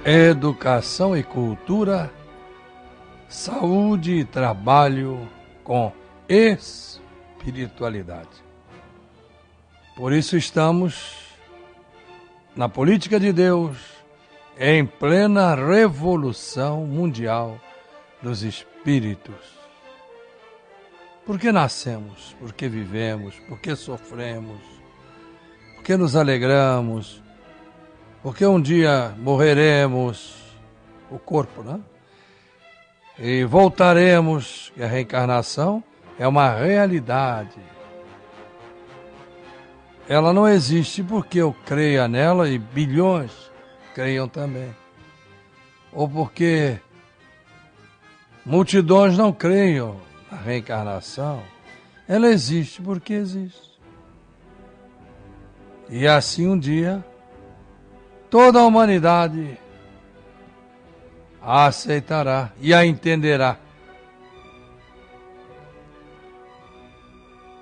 Educação e cultura, saúde e trabalho com espiritualidade. Por isso estamos na política de Deus, em plena revolução mundial dos espíritos. Por que nascemos? Por que vivemos? Por que sofremos? Por que nos alegramos? Porque um dia morreremos, o corpo, né? E voltaremos, e a reencarnação é uma realidade. Ela não existe porque eu creia nela e bilhões creiam também. Ou porque multidões não creiam na reencarnação. Ela existe porque existe. E assim um dia toda a humanidade a aceitará e a entenderá.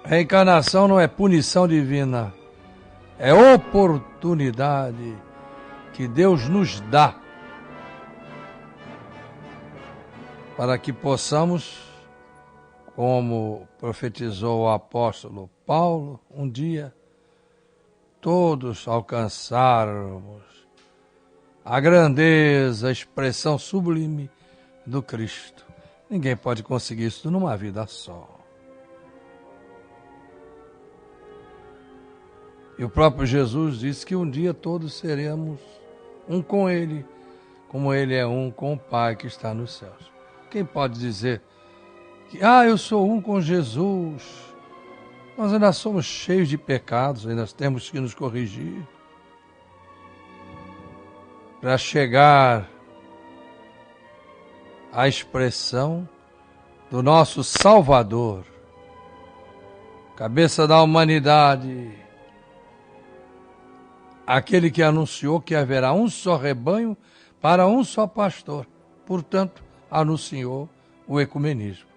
Reencarnação não é punição divina, é oportunidade que Deus nos dá para que possamos, como profetizou o apóstolo Paulo, um dia todos alcançarmos a grandeza, a expressão sublime do Cristo. Ninguém pode conseguir isso numa vida só. E o próprio Jesus disse que um dia todos seremos um com Ele, como Ele é um com o Pai que está nos céus. Quem pode dizer que, eu sou um com Jesus? Nós ainda somos cheios de pecados, ainda temos que nos corrigir para chegar à expressão do nosso Salvador, cabeça da humanidade, aquele que anunciou que haverá um só rebanho para um só pastor. Portanto, anunciou o ecumenismo.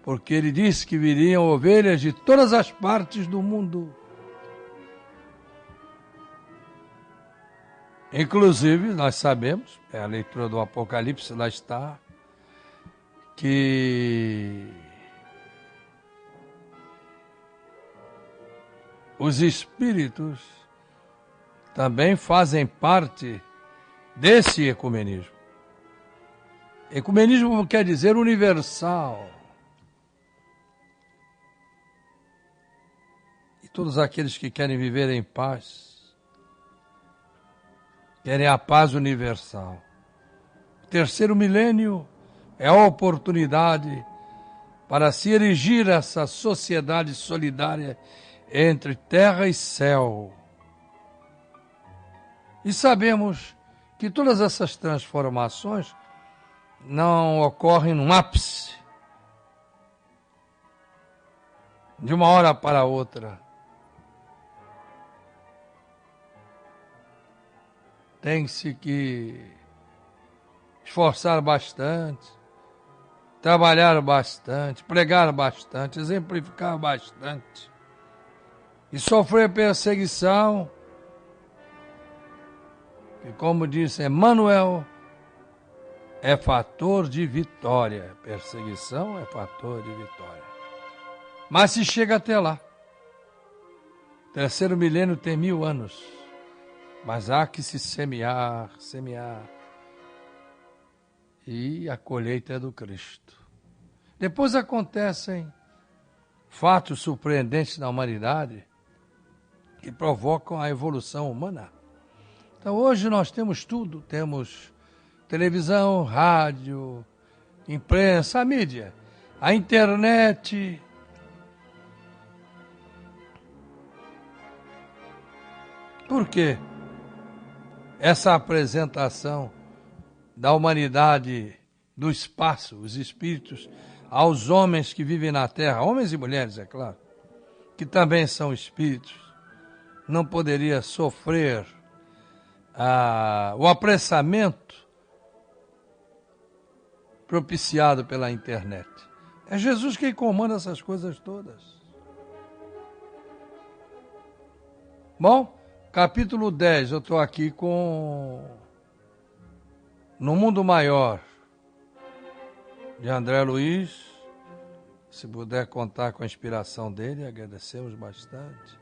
Porque ele disse que viriam ovelhas de todas as partes do mundo. Inclusive, nós sabemos, é a leitura do Apocalipse, lá está, que os espíritos também fazem parte desse ecumenismo. Ecumenismo quer dizer universal. E todos aqueles que querem viver em paz, querem a paz universal. O terceiro milênio é a oportunidade para se erigir essa sociedade solidária entre terra e céu. E sabemos que todas essas transformações não ocorrem num ápice, de uma hora para outra. Tem-se que esforçar bastante, trabalhar bastante, pregar bastante, exemplificar bastante e sofrer perseguição, que, como disse Emmanuel, é fator de vitória. Perseguição é fator de vitória. Mas se chega até lá. O terceiro milênio tem 1000 anos. Mas há que se semear. E a colheita é do Cristo. Depois acontecem fatos surpreendentes na humanidade que provocam a evolução humana. Então hoje nós temos tudo. Temos televisão, rádio, imprensa, a mídia, a internet. Por quê? Essa apresentação da humanidade, do espaço, os espíritos, aos homens que vivem na Terra, homens e mulheres, é claro, que também são espíritos, não poderia sofrer o apressamento propiciado pela internet. É Jesus quem comanda essas coisas todas. Bom, capítulo 10, eu estou aqui com No Mundo Maior, de André Luiz. Se puder contar com a inspiração dele, agradecemos bastante.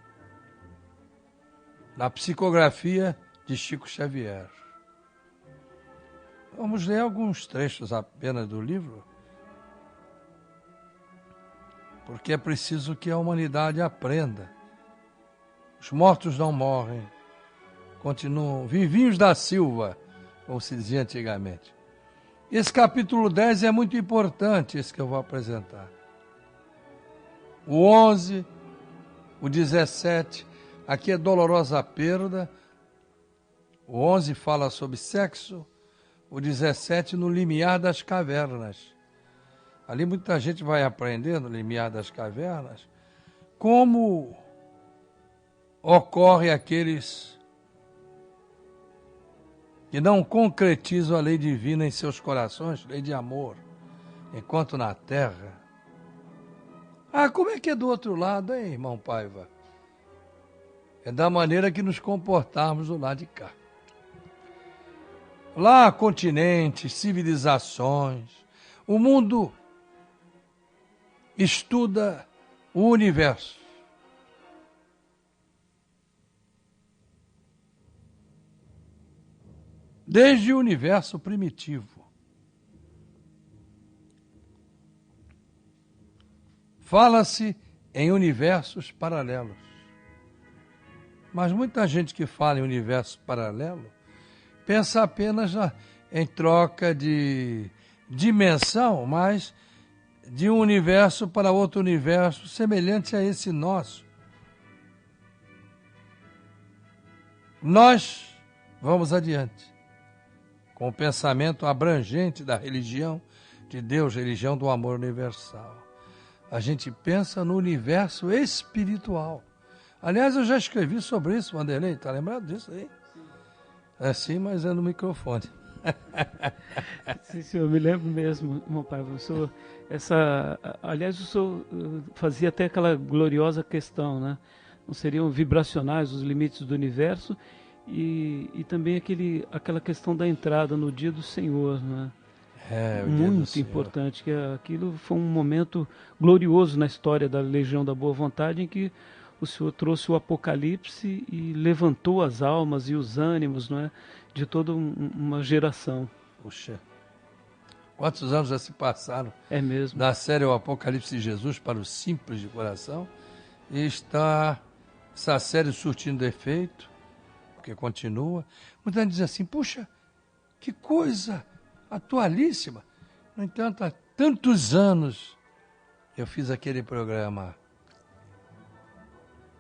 Na Psicografia de Chico Xavier. Vamos ler alguns trechos apenas do livro, porque é preciso que a humanidade aprenda. Os mortos não morrem, continuam vivinhos da Silva, como se dizia antigamente. Esse capítulo 10 é muito importante, esse que eu vou apresentar. O 11, o 17, aqui é dolorosa perda. O 11 fala sobre sexo, o 17 no limiar das cavernas. Ali muita gente vai aprender no limiar das cavernas como ocorre aqueles que não concretizam a lei divina em seus corações, lei de amor, enquanto na terra. Ah, como é que é do outro lado, hein, irmão Paiva? É da maneira que nos comportarmos do lado de cá. Lá, continentes, civilizações, o mundo estuda o universo. Desde o universo primitivo. Fala-se em universos paralelos. Mas muita gente que fala em universo paralelo pensa apenas em troca de dimensão, mas de um universo para outro universo semelhante a esse nosso. Nós vamos adiante com o pensamento abrangente da religião de Deus, religião do amor universal. A gente pensa no universo espiritual. Aliás, eu já escrevi sobre isso, Vanderlei, está lembrado disso aí? É sim, mas é no microfone. Sim, senhor, eu me lembro mesmo, meu pai. Aliás, o senhor fazia até aquela gloriosa questão, né? Não seriam vibracionais os limites do universo e também aquela questão da entrada no dia do Senhor, né? É, o muito dia do Senhor. importante, que aquilo foi um momento glorioso na história da Legião da Boa Vontade, em que o Senhor trouxe o Apocalipse e levantou as almas e os ânimos, não é, de toda uma geração. Puxa, quantos anos já se passaram? É mesmo. Da série O Apocalipse de Jesus para os simples de coração, e está essa série surtindo efeito, porque continua. Muita gente diz assim, puxa, que coisa atualíssima. No entanto, há tantos anos eu fiz aquele programa.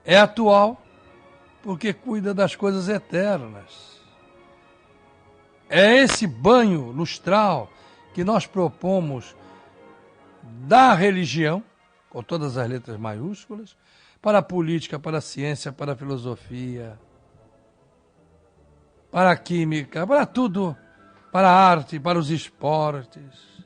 É atual porque cuida das coisas eternas. É esse banho lustral que nós propomos da religião, com todas as letras maiúsculas, para a política, para a ciência, para a filosofia, para a química, para tudo, para a arte, para os esportes.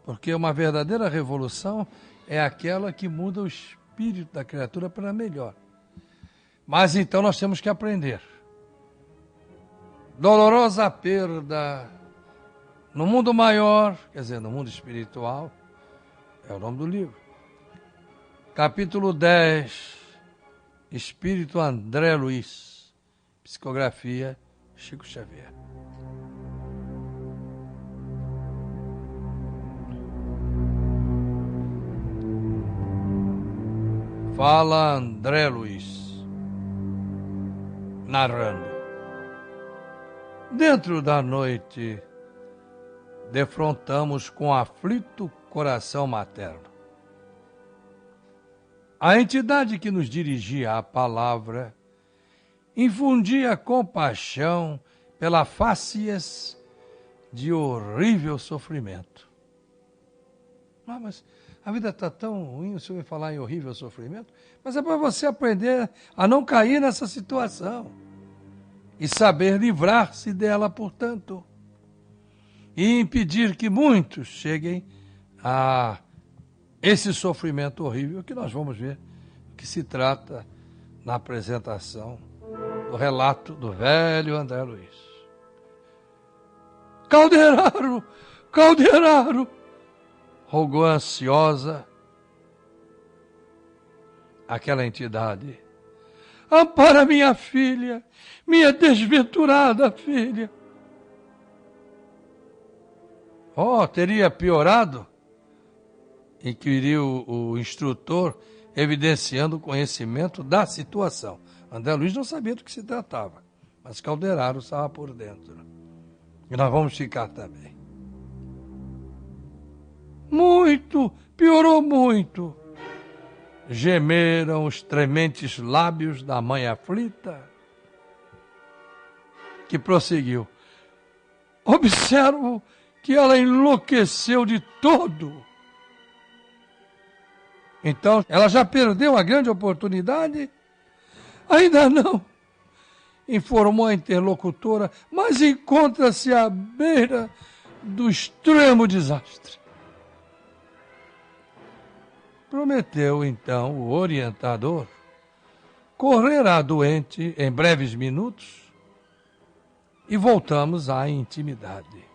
Porque uma verdadeira revolução é aquela que muda o espírito da criatura para melhor. Mas então nós temos que aprender. Dolorosa perda no mundo maior, quer dizer, no mundo espiritual, é o nome do livro. Capítulo 10, Espírito André Luiz, Psicografia Chico Xavier. Fala André Luiz, narrando. Dentro da noite, defrontamos com aflito coração materno. A entidade que nos dirigia a palavra infundia compaixão pela facies de horrível sofrimento. Ah, mas a vida está tão ruim, o senhor vai falar em horrível sofrimento? Mas é para você aprender a não cair nessa situação e saber livrar-se dela, portanto, e impedir que muitos cheguem a esse sofrimento horrível que nós vamos ver que se trata na apresentação do relato do velho André Luiz. Calderaro! Calderaro! Rogou ansiosa aquela entidade. Ampara minha filha, minha desventurada filha. Teria piorado? Inquiriu o instrutor, evidenciando o conhecimento da situação. André Luiz não sabia do que se tratava, mas Calderaro estava por dentro. E nós vamos ficar também. Muito, piorou muito. Gemeram os trementes lábios da mãe aflita, que prosseguiu. Observo que ela enlouqueceu de todo. Então, ela já perdeu a grande oportunidade? Ainda não, informou a interlocutora, mas encontra-se à beira do extremo desastre. Prometeu, então, o orientador correr à doente em breves minutos e voltamos à intimidade.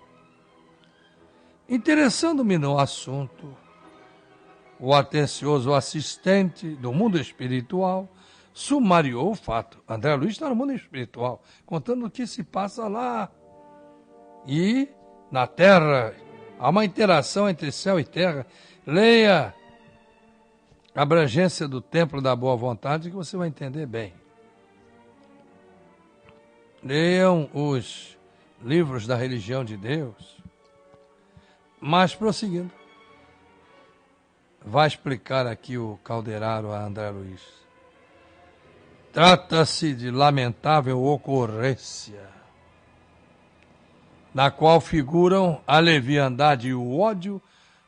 Interessando-me no assunto, o atencioso assistente do mundo espiritual sumariou o fato. André Luiz está no mundo espiritual, contando o que se passa lá. E, na Terra, há uma interação entre céu e terra. Leia a abrangência do Templo da Boa Vontade que você vai entender bem. Leiam os livros da religião de Deus. Mas, prosseguindo, vai explicar aqui o Calderaro a André Luiz. Trata-se de lamentável ocorrência, na qual figuram a leviandade e o ódio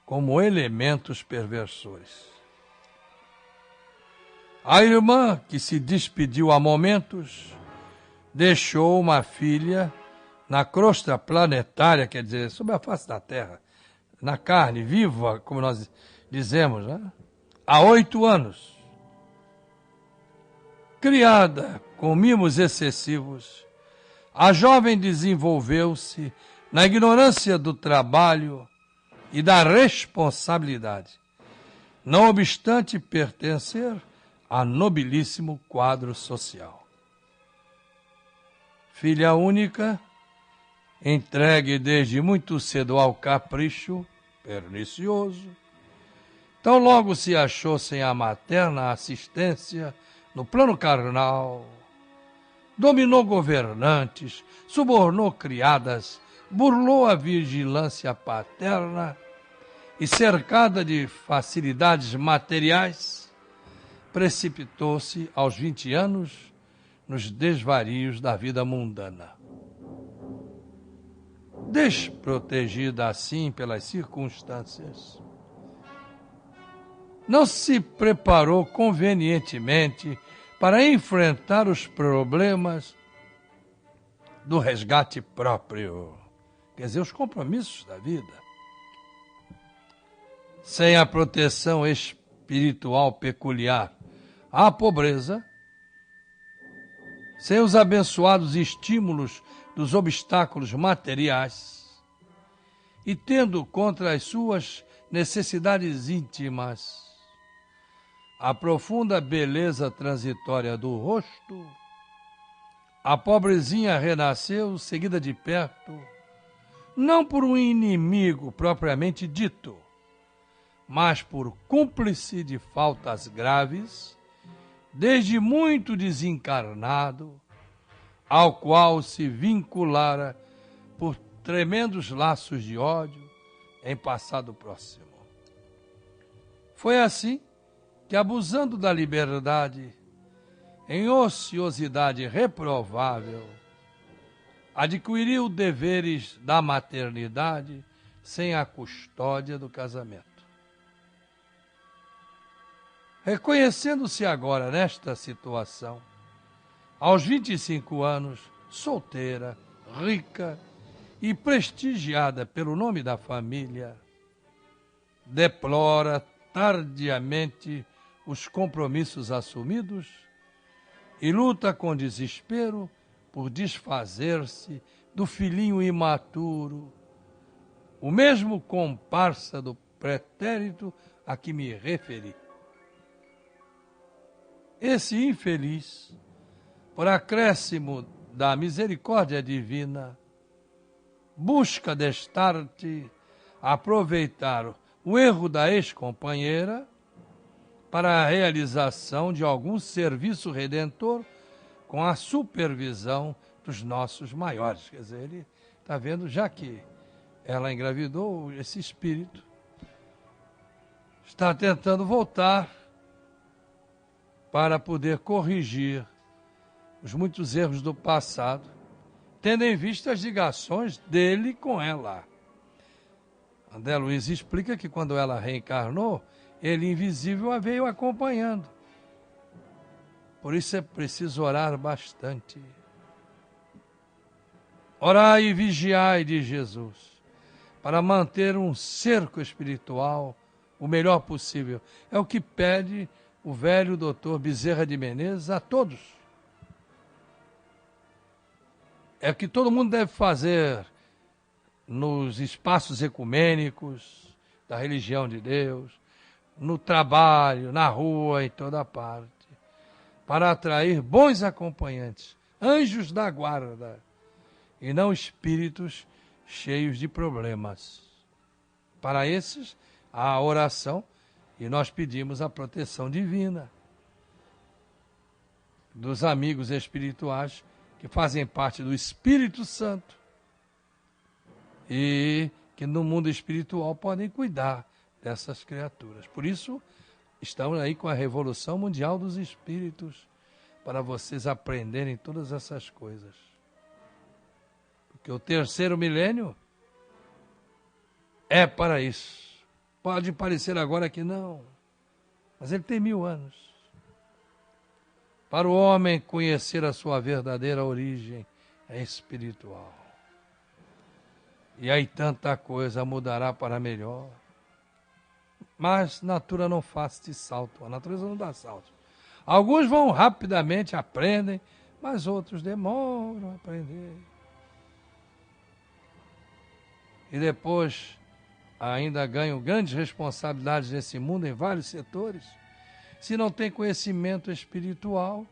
como elementos perversores. A irmã, que se despediu há momentos, deixou uma filha na crosta planetária, quer dizer, sobre a face da Terra, na carne viva, como nós dizemos, né? Há 8 anos. Criada com mimos excessivos, a jovem desenvolveu-se na ignorância do trabalho e da responsabilidade, não obstante pertencer a nobilíssimo quadro social. Filha única, entregue desde muito cedo ao capricho pernicioso, tão logo se achou sem a materna assistência no plano carnal, dominou governantes, subornou criadas, burlou a vigilância paterna e, cercada de facilidades materiais, precipitou-se aos 20 anos nos desvarios da vida mundana. Desprotegida assim pelas circunstâncias, não se preparou convenientemente para enfrentar os problemas do resgate próprio, quer dizer, os compromissos da vida. Sem a proteção espiritual peculiar à pobreza, sem os abençoados estímulos dos obstáculos materiais e tendo contra as suas necessidades íntimas a profunda beleza transitória do rosto, a pobrezinha renasceu seguida de perto, não por um inimigo propriamente dito, mas por cúmplice de faltas graves, desde muito desencarnado, ao qual se vinculara por tremendos laços de ódio em passado próximo. Foi assim que, abusando da liberdade, em ociosidade reprovável, adquiriu deveres da maternidade sem a custódia do casamento. Reconhecendo-se agora nesta situação, aos 25 anos, solteira, rica e prestigiada pelo nome da família, deplora tardiamente os compromissos assumidos e luta com desespero por desfazer-se do filhinho imaturo, o mesmo comparsa do pretérito a que me referi. Esse infeliz, por acréscimo da misericórdia divina, busca destarte aproveitar o erro da ex-companheira para a realização de algum serviço redentor com a supervisão dos nossos maiores. Quer dizer, ele está vendo, já que ela engravidou, esse espírito está tentando voltar para poder corrigir os muitos erros do passado, tendo em vista as ligações dele com ela. André Luiz explica que quando ela reencarnou, ele invisível a veio acompanhando. Por isso é preciso orar bastante. Orai e vigiai, diz Jesus, para manter um cerco espiritual o melhor possível. É o que pede o velho doutor Bezerra de Menezes a todos. É o que todo mundo deve fazer nos espaços ecumênicos da religião de Deus, no trabalho, na rua, em toda parte, para atrair bons acompanhantes, anjos da guarda, e não espíritos cheios de problemas. Para esses, há a oração, e nós pedimos a proteção divina dos amigos espirituais que fazem parte do Espírito Santo e que no mundo espiritual podem cuidar dessas criaturas. Por isso, estamos aí com a Revolução Mundial dos Espíritos, para vocês aprenderem todas essas coisas. Porque o terceiro milênio é para isso. Pode parecer agora que não, mas ele tem 1000 anos. Para o homem conhecer a sua verdadeira origem é espiritual. E aí tanta coisa mudará para melhor. Mas a natureza não faz de salto, a natureza não dá salto. Alguns vão rapidamente, aprendem, mas outros demoram a aprender. E depois ainda ganham grandes responsabilidades nesse mundo, em vários setores. Se não tem conhecimento espiritual,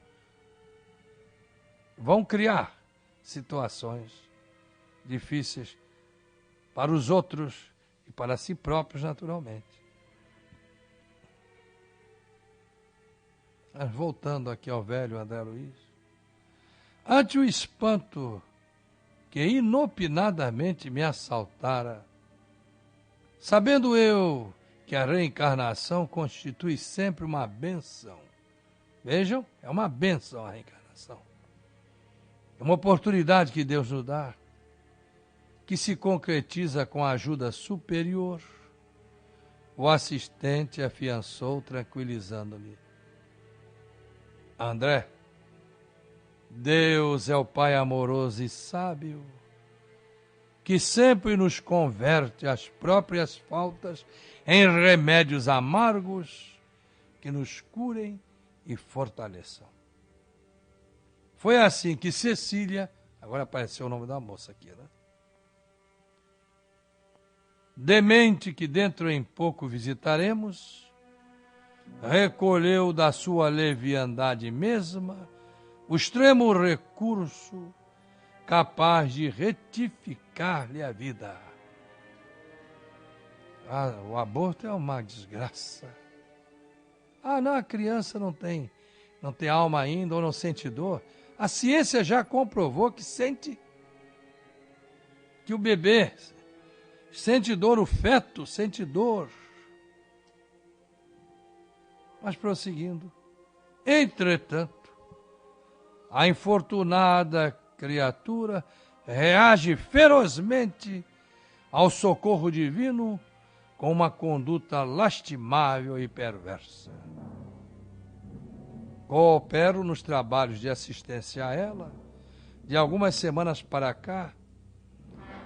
vão criar situações difíceis para os outros e para si próprios, naturalmente. Mas voltando aqui ao velho André Luiz, ante o espanto que inopinadamente me assaltara, sabendo eu que a reencarnação constitui sempre uma bênção. Vejam, é uma bênção a reencarnação. É uma oportunidade que Deus nos dá, que se concretiza com a ajuda superior. O assistente afiançou, tranquilizando-me. André, Deus é o Pai amoroso e sábio, que sempre nos converte as próprias faltas em remédios amargos que nos curem e fortaleçam. Foi assim que Cecília, agora apareceu o nome da moça aqui, né? Demente que dentro em pouco visitaremos, recolheu da sua leviandade mesma o extremo recurso capaz de retificar-lhe a vida. O aborto é uma desgraça. Não, a criança não tem alma ainda ou não sente dor. A ciência já comprovou que sente, que o bebê sente dor, o feto sente dor. Mas prosseguindo, entretanto, a infortunada criatura reage ferozmente ao socorro divino com uma conduta lastimável e perversa. Coopero nos trabalhos de assistência a ela, de algumas semanas para cá,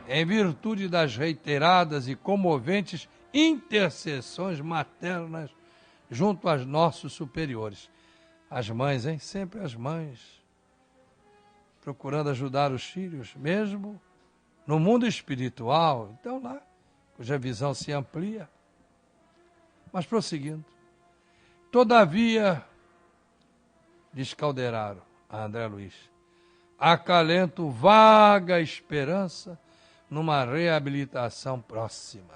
em virtude das reiteradas e comoventes intercessões maternas junto aos nossos superiores. As mães, hein? Sempre as mães. procurando ajudar os filhos, mesmo no mundo espiritual. Então lá, cuja visão se amplia. Mas prosseguindo. Todavia, diz Calderaro a André Luiz, acalento vaga esperança numa reabilitação próxima.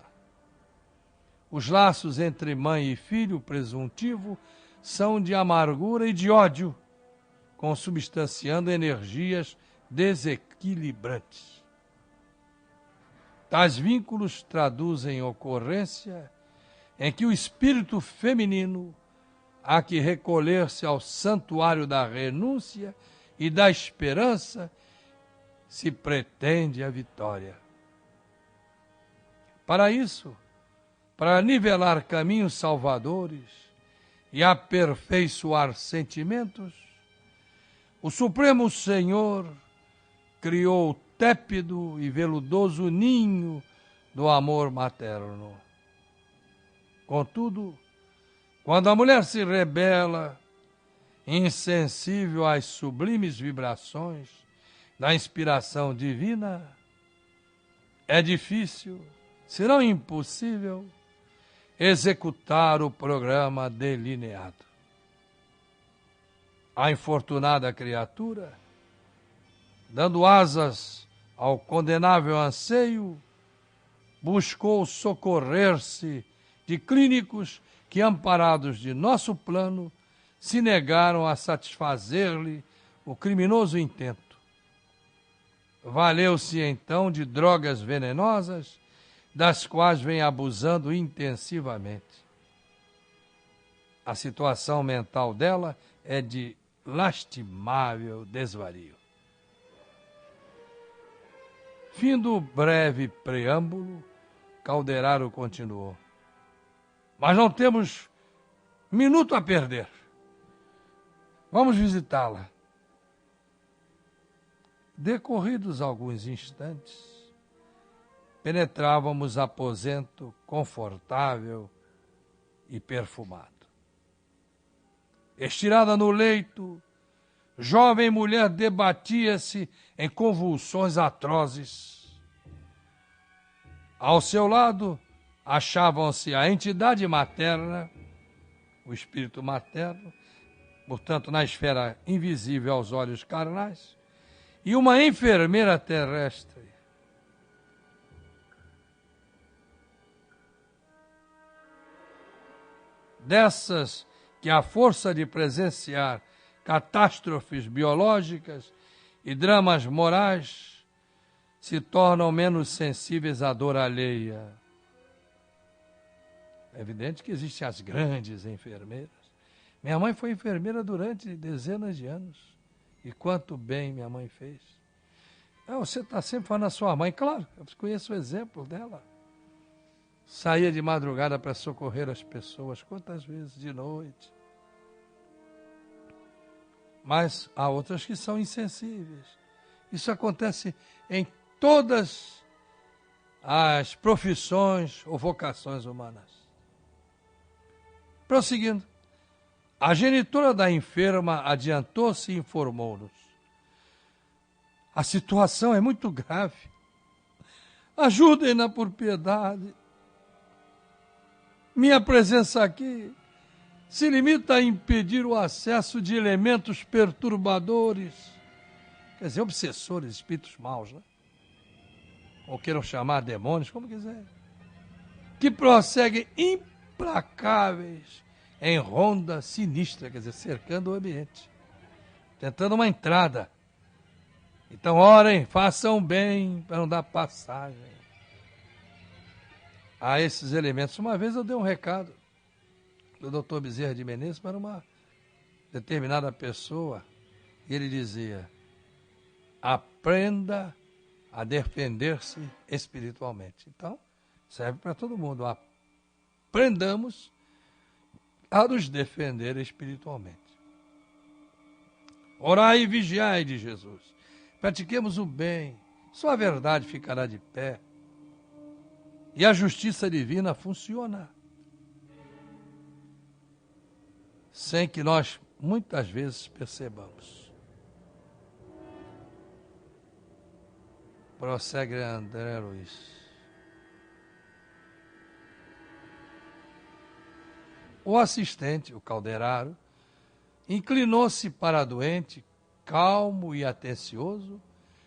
Os laços entre mãe e filho presuntivo são de amargura e de ódio, consubstanciando energias desequilibrantes. Tais vínculos traduzem ocorrência em que o espírito feminino há que recolher-se ao santuário da renúncia e da esperança se pretende a vitória. Para isso, para nivelar caminhos salvadores e aperfeiçoar sentimentos, o Supremo Senhor criou o tépido e veludoso ninho do amor materno. Contudo, quando a mulher se rebela, insensível às sublimes vibrações da inspiração divina, é difícil, se não impossível, executar o programa delineado. A infortunada criatura, dando asas ao condenável anseio, buscou socorrer-se de clínicos que, amparados de nosso plano, se negaram a satisfazer-lhe o criminoso intento. Valeu-se então de drogas venenosas, das quais vem abusando intensivamente. A situação mental dela é de lastimável desvario. Fim do breve preâmbulo, Calderaro continuou. Mas não temos minuto a perder. Vamos visitá-la. Decorridos alguns instantes, penetrávamos aposento confortável e perfumado. Estirada no leito, jovem mulher debatia-se em convulsões atrozes. Ao seu lado, achavam-se a entidade materna, o espírito materno, portanto, na esfera invisível aos olhos carnais, e uma enfermeira terrestre. Dessas que, à força de presenciar catástrofes biológicas e dramas morais, se tornam menos sensíveis à dor alheia. É evidente que existem as grandes enfermeiras. Minha mãe foi enfermeira durante dezenas de anos. E quanto bem minha mãe fez. Você está sempre falando da sua mãe. Claro, eu conheço o exemplo dela. Saía de madrugada para socorrer as pessoas. Quantas vezes? De noite. Mas há outras que são insensíveis. Isso acontece em todas as profissões ou vocações humanas. Prosseguindo. A genitora da enferma adiantou-se e informou-nos. A situação é muito grave. Ajudem-na por piedade. Minha presença aqui se limita a impedir o acesso de elementos perturbadores, quer dizer, obsessores, espíritos maus, né? Ou queiram chamar demônios, como quiser, que prosseguem implacáveis em ronda sinistra, quer dizer, cercando o ambiente, tentando uma entrada. Então, orem, façam bem para não dar passagem a esses elementos. Uma vez eu dei um recado do Dr. Bezerra de Menezes para uma determinada pessoa, e ele dizia: aprenda a defender-se espiritualmente. Então, serve para todo mundo. Aprendamos a nos defender espiritualmente. Orai e vigiai, de Jesus. Pratiquemos o bem, só a verdade ficará de pé. E a justiça divina funciona. Sem que nós, muitas vezes, percebamos. Prossegue André Luiz. O assistente, o calderaro, inclinou-se para a doente, calmo e atencioso,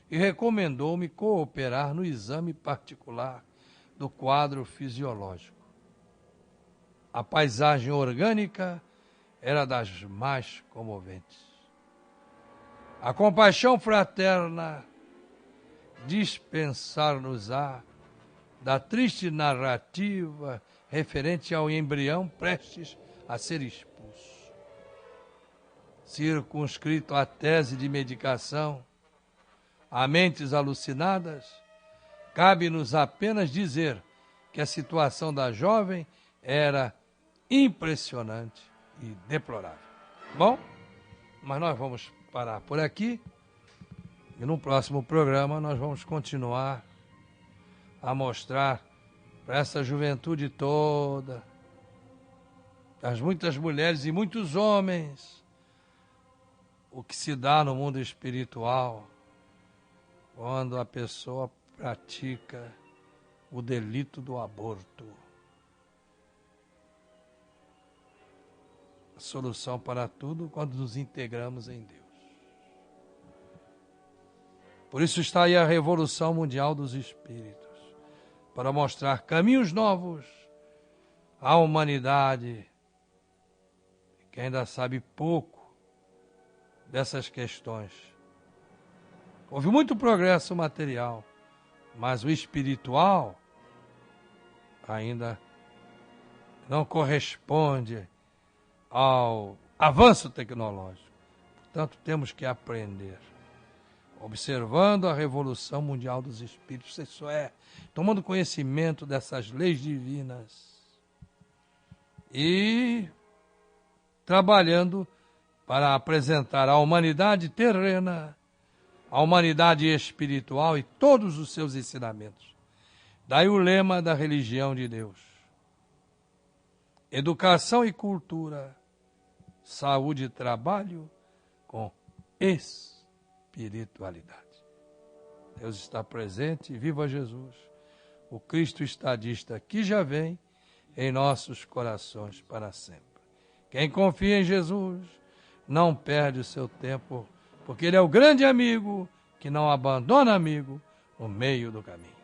e recomendou-me cooperar no exame particular do quadro fisiológico. A paisagem orgânica era das mais comoventes. A compaixão fraterna dispensar-nos-á da triste narrativa referente ao embrião prestes a ser expulso. Circunscrito à tese de medicação, a mentes alucinadas, cabe-nos apenas dizer que a situação da jovem era impressionante e deplorável. Bom, mas nós vamos parar por aqui e no próximo programa nós vamos continuar a mostrar para essa juventude toda, as muitas mulheres e muitos homens, o que se dá no mundo espiritual quando a pessoa pratica o delito do aborto. A solução para tudo quando nos integramos em Deus. Por isso está aí a Revolução Mundial dos Espíritos, para mostrar caminhos novos à humanidade, que ainda sabe pouco dessas questões. Houve muito progresso material, mas o espiritual ainda não corresponde ao avanço tecnológico. Portanto, temos que aprender. Observando a Revolução Mundial dos Espíritos, isso é, tomando conhecimento dessas leis divinas e trabalhando para apresentar à humanidade terrena, à humanidade espiritual e todos os seus ensinamentos. Daí o lema da religião de Deus: educação e cultura, saúde e trabalho com espiritualidade. Deus está presente, viva Jesus, o Cristo estadista que já vem em nossos corações para sempre. Quem confia em Jesus não perde o seu tempo, porque Ele é o grande amigo que não abandona amigo no meio do caminho.